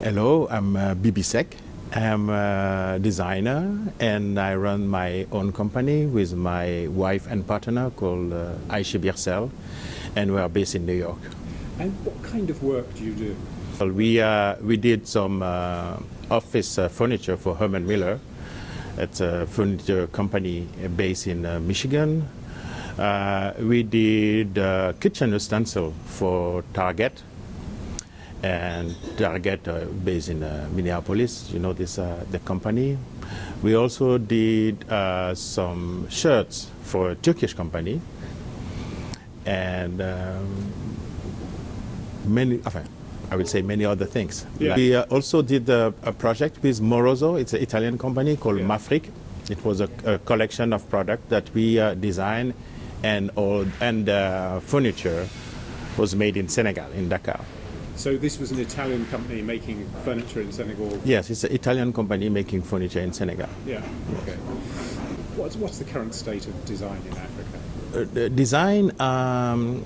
Hello, I'm Bibi Seck. I'm a designer and I run my own company with my wife and partner called Ayse Birsel, and we are based in New York. And what kind of work do you do? Well, we did some office furniture for Herman Miller. It's a furniture company based in Michigan. We did kitchen utensil for Target. And Target based in Minneapolis, you know this the company. We also did some shirts for a Turkish company, and I would say many other things. Yeah. We also did a project with Moroso. It's an Italian company called Mafric. It was a collection of products that we designed, and furniture was made in Senegal, in Dakar. So this was an Italian company making furniture in Senegal? Yes, it's an Italian company making furniture in Senegal. Yeah, okay. What's the current state of design in Africa?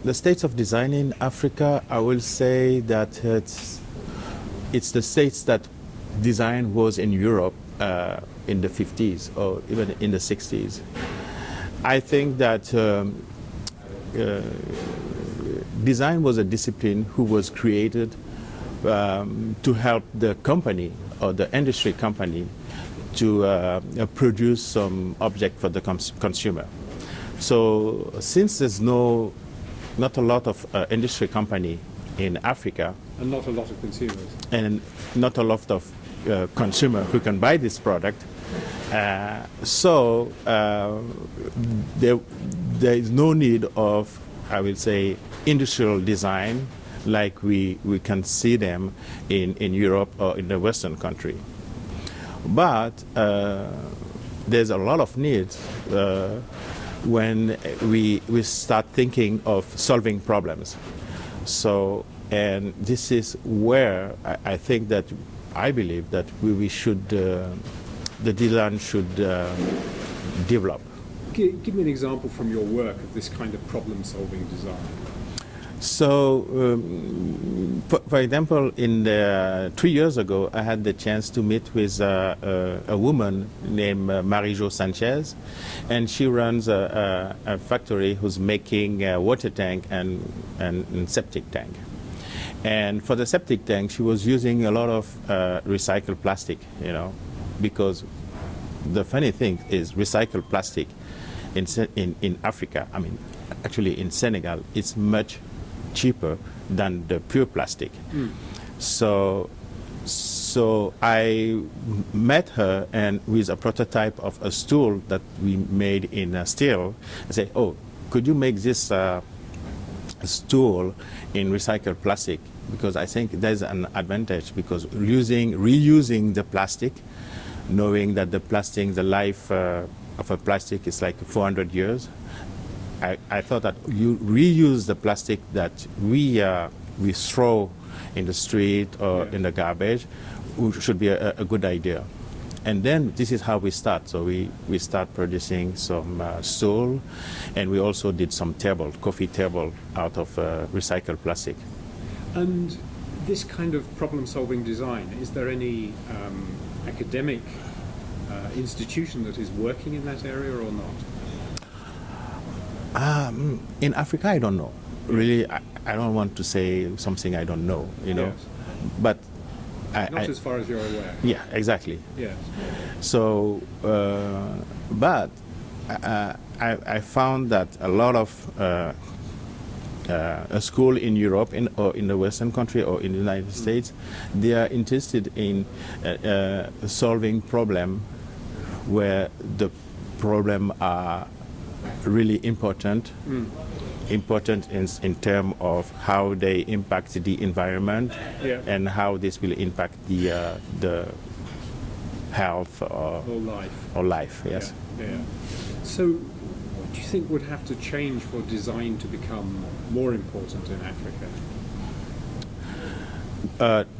The states of design in Africa, I will say that it's the states that design was in Europe in the 50s or even in the 60s. I think that design was a discipline who was created to help the company or the industry company to produce some object for the consumer. So since there's not a lot of industry company in Africa, and not a lot of consumers, and not a lot of consumer who can buy this product, so there is no need of, I will say, industrial design like we can see them in Europe or in the Western country. But there's a lot of needs when we start thinking of solving problems. So, and this is where I think that I believe that we should, the design should develop. Give me an example from your work of this kind of problem-solving design. So, for example, 3 years ago, I had the chance to meet with a woman named Marie-Jo Sanchez, and she runs a factory who's making a water tank and septic tank. And for the septic tank, she was using a lot of recycled plastic, you know, because the funny thing is recycled plastic in Africa, I mean, actually in Senegal, it's much cheaper than the pure plastic. So I met her and with a prototype of a stool that we made in steel. I said, oh, could you make this stool in recycled plastic? Because I think there's an advantage, because reusing the plastic, knowing that the life of a plastic is like 400 years, I thought that you reuse the plastic that we throw in the street or in the garbage should be a good idea. And then this is how we start. So we start producing some stool, and we also did some coffee table out of recycled plastic. And this kind of problem-solving design, is there any academic institution that is working in that area or not? In Africa, I don't know. Really, I don't want to say something I don't know, you know. Yes. But not as far as you're aware. Yeah, exactly. Yes. So, but I found that a lot of a school in Europe, or in the Western country, or in the United States, they are interested in solving problem where the problem are really important in terms of how they impact the environment, and how this will impact the health or life. Yes. Yeah. So, what do you think would have to change for design to become more important in Africa?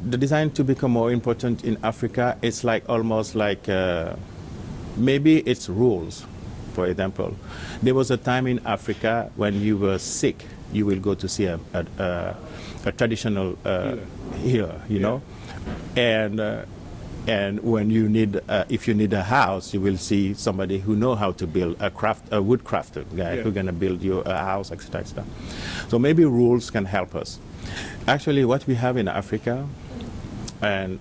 The design to become more important in Africa, it's almost like maybe it's rules. For example, there was a time in Africa when you were sick, you will go to see a traditional healer, you know. And when you need, if you need a house, you will see somebody who know how to build a wood crafter guy Yeah. who's gonna build you a house, etc. etc. So maybe rules can help us. Actually, what we have in Africa, and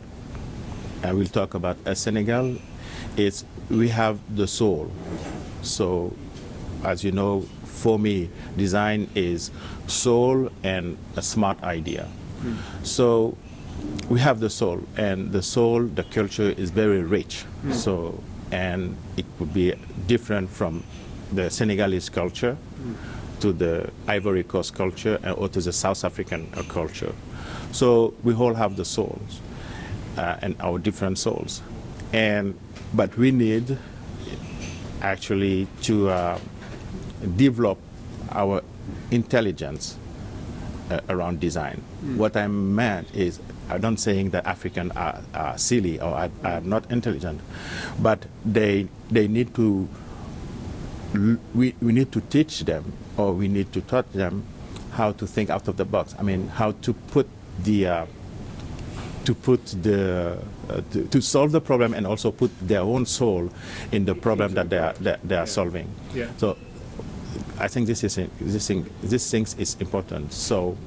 I will talk about Senegal, is we have the soul. So, as you know, for me, design is soul and a smart idea. So we have the soul, and the soul, the culture is very rich. So, and it would be different from the Senegalese culture to the Ivory Coast culture or to the South African culture. So we all have the souls and our different souls, but we need actually to develop our intelligence around design. What I meant is, I'm not saying that Africans are silly or are not intelligent, but they need to, we need to teach them, or we need to taught them how to think out of the box. I mean, how to put to solve the problem and also put their own soul in the problem that they are solving. Yeah. So I think this thing is important. So,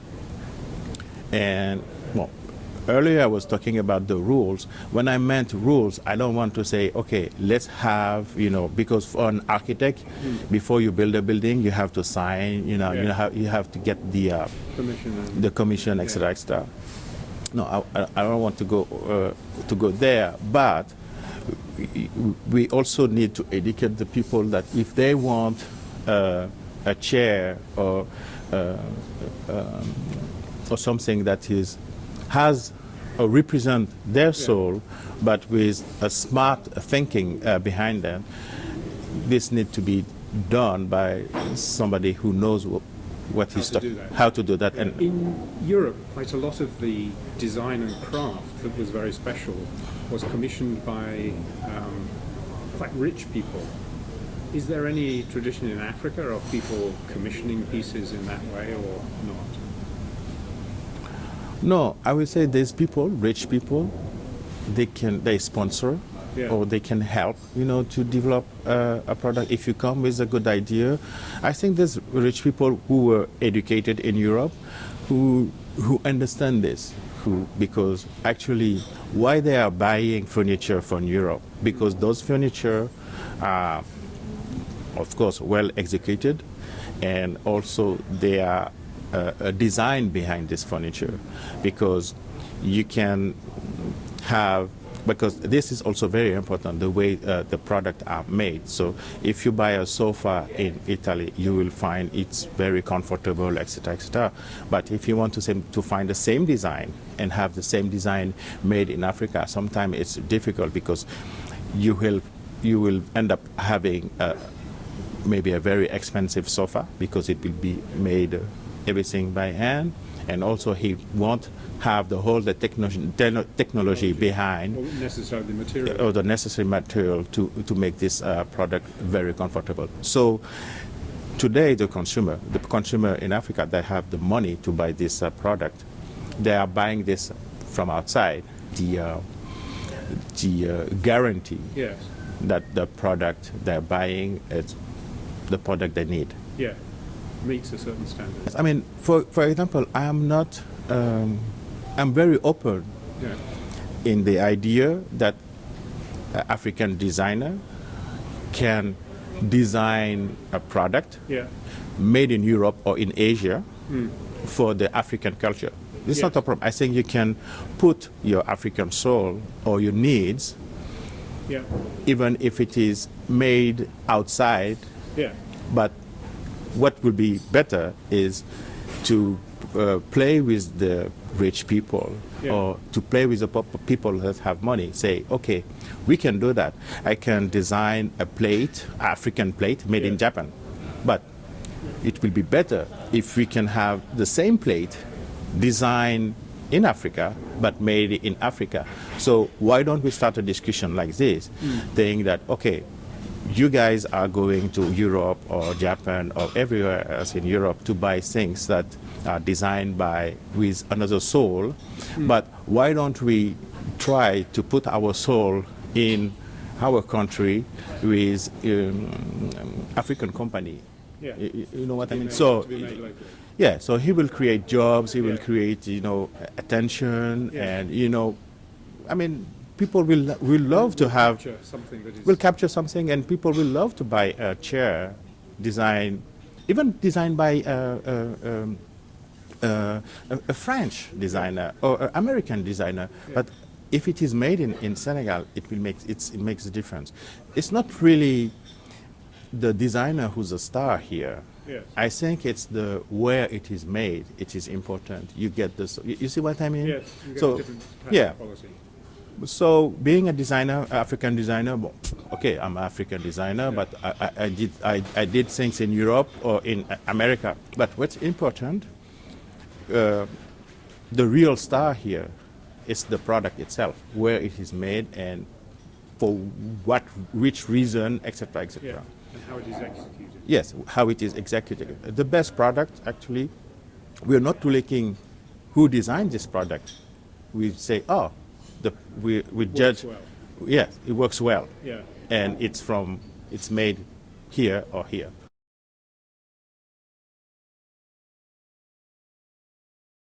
and well, earlier I was talking about the rules. When I meant rules, I don't want to say, okay, let's have, because for an architect, before you build a building, you have to sign, you have to get the commission, etc., etc. No, I don't want to go there, but we also need to educate the people that if they want a chair or something that has or represent their soul, but with a smart thinking behind them, this needs to be done by somebody who knows what he's talking, how to do that. And in Europe, quite a lot of the design and craft that was very special was commissioned by quite rich people. Is there any tradition in Africa of people commissioning pieces in that way or not? No, I would say there's people, rich people, they sponsor, or they can help, to develop a product. If you come with a good idea, I think there's rich people who were educated in Europe, who understand this, because actually why they are buying furniture from Europe, because those furniture are, of course, well executed, and also they are a design behind this furniture, because you can have, because this is also very important, the way the product are made. So if you buy a sofa in Italy, you will find it's very comfortable, etc., etc. But if you want to find the same design and have the same design made in Africa, sometimes it's difficult, because you will end up having maybe a very expensive sofa, because it will be made everything by hand, and also he won't have the technology behind, or necessarily the material, or the necessary material to make this product very comfortable. So today the consumer in Africa, they have the money to buy this product. They are buying this from outside. The guarantee that the product they're buying is the product they need. Yeah, meets a certain standard. I mean, for example, I'm very open in the idea that African designer can design a product made in Europe or in Asia for the African culture. This is not a problem. I think you can put your African soul or your needs, even if it is made outside. But what would be better is to play with the rich people, or to play with the people that have money. Say, okay, we can do that. I can design a plate, African plate, made in Japan. But it will be better if we can have the same plate designed in Africa, but made in Africa. So why don't we start a discussion like this, saying that, okay, you guys are going to Europe or Japan or everywhere else in Europe to buy things that are designed with another soul, but why don't we try to put our soul in our country with African company. Yeah. You know what I mean? To So, be made locally. yeah, so he will create jobs, he will Yeah. create, attention, Yeah. and, I mean, people will love to have, Capture something that is will capture something, and people will love to buy a chair even designed by a French designer or an American designer. Yeah. But if it is made in Senegal, it makes a difference. It's not really the designer who's a star here. Yes. I think it's the where it is made. It is important. You get this. You see what I mean? Yes, you get So, a different tax yeah. policy. So being a designer, African designer, well, okay, I'm an African designer, but I did things in Europe or in America. But what's important, the real star here is the product itself, where it is made and for which reason, etc., etc. Yeah. And how it is executed. Yes, how it is executed. The best product, actually, we're not looking who designed this product. We say, oh, we judge. Well. Yes, it works well, Yeah. and it's made here or here.